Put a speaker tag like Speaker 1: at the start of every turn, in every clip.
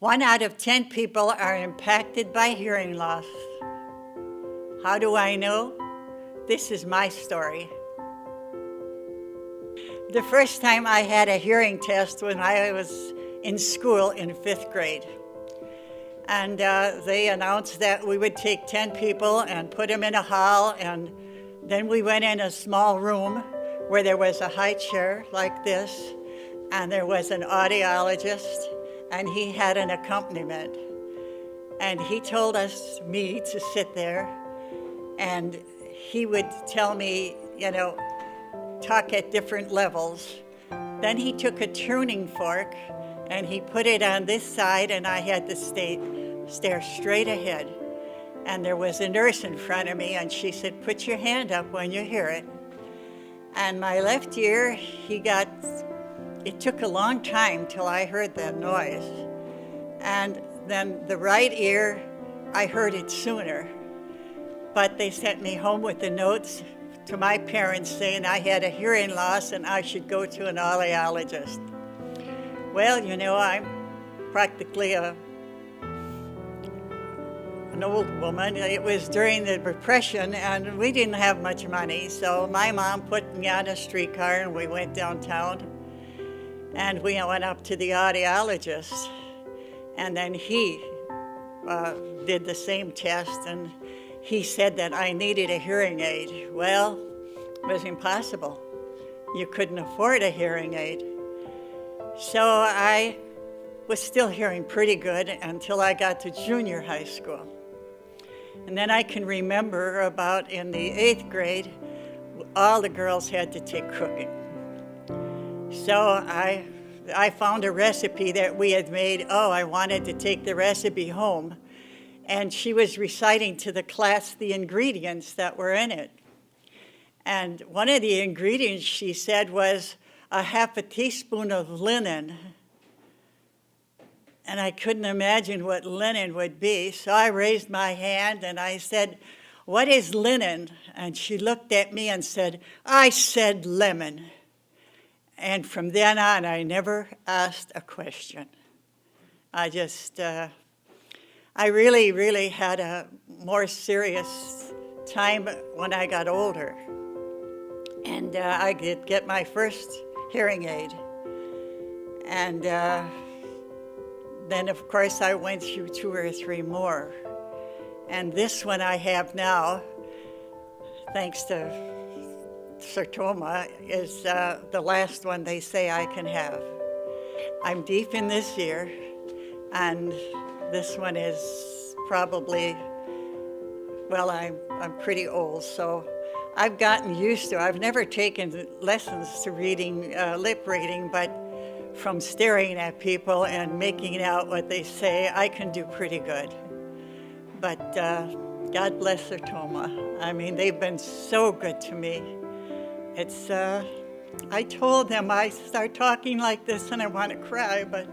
Speaker 1: 1 out of 10 people are impacted by hearing loss. How do I know? This is my story. The first time I had a hearing test when I was in school in 5th grade. And they announced that we would take 10 people and put them in a hall, and then we went in a small room where there was a high chair like this, and there was an audiologist, and he had an accompaniment. And he told me to sit there, and he would tell me, talk at different levels. Then he took a tuning fork and he put it on this side, and I had to stare straight ahead. And there was a nurse in front of me, and she said, "Put your hand up when you hear it." And my left ear, it took a long time till I heard that noise. And then the right ear, I heard it sooner. But they sent me home with the notes to my parents saying I had a hearing loss and I should go to an audiologist. Well, I'm practically an old woman. It was during the Depression, and we didn't have much money, so my mom put me on a streetcar and we went downtown, and we went up to the audiologist, and then he did the same test, and he said that I needed a hearing aid. Well, it was impossible. You couldn't afford a hearing aid. So I was still hearing pretty good until I got to junior high school. And then I can remember about in the 8th grade, all the girls had to take cooking. So I found a recipe that we had made. I wanted to take the recipe home. And she was reciting to the class the ingredients that were in it. And one of the ingredients she said was a half a teaspoon of linen. And I couldn't imagine what linen would be. So I raised my hand and I said, "What is linen?" And she looked at me and said, "I said lemon." And from then on, I never asked a question. I really had a more serious time when I got older. And I did get my first hearing aid. And then, of course, I went through 2 or 3 more. And this one I have now, thanks to Sertoma, is the last one they say I can have. I'm deep in this ear, and this one is probably, I'm pretty old, so I've gotten used to it. I've never taken lessons to reading, lip reading, but from staring at people and making out what they say, I can do pretty good. But God bless Sertoma. They've been so good to me. I told them I start talking like this and I want to cry, but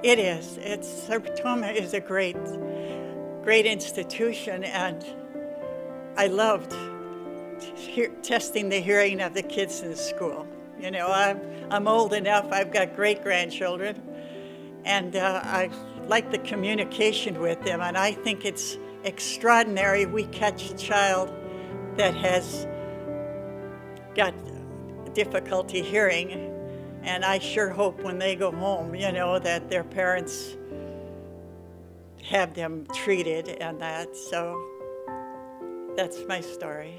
Speaker 1: Sertoma is a great institution, and I loved testing the hearing of the kids in school. I'm old enough, I've got great-grandchildren, and I like the communication with them, and I think it's extraordinary we catch a child that has got difficulty hearing, and I sure hope when they go home, that their parents have them treated and that. So that's my story.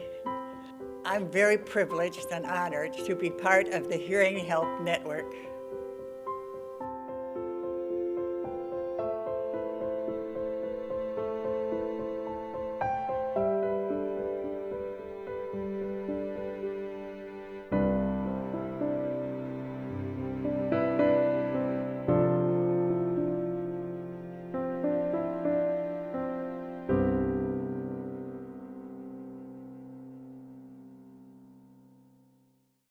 Speaker 1: I'm very privileged and honored to be part of the Hearing Help Network.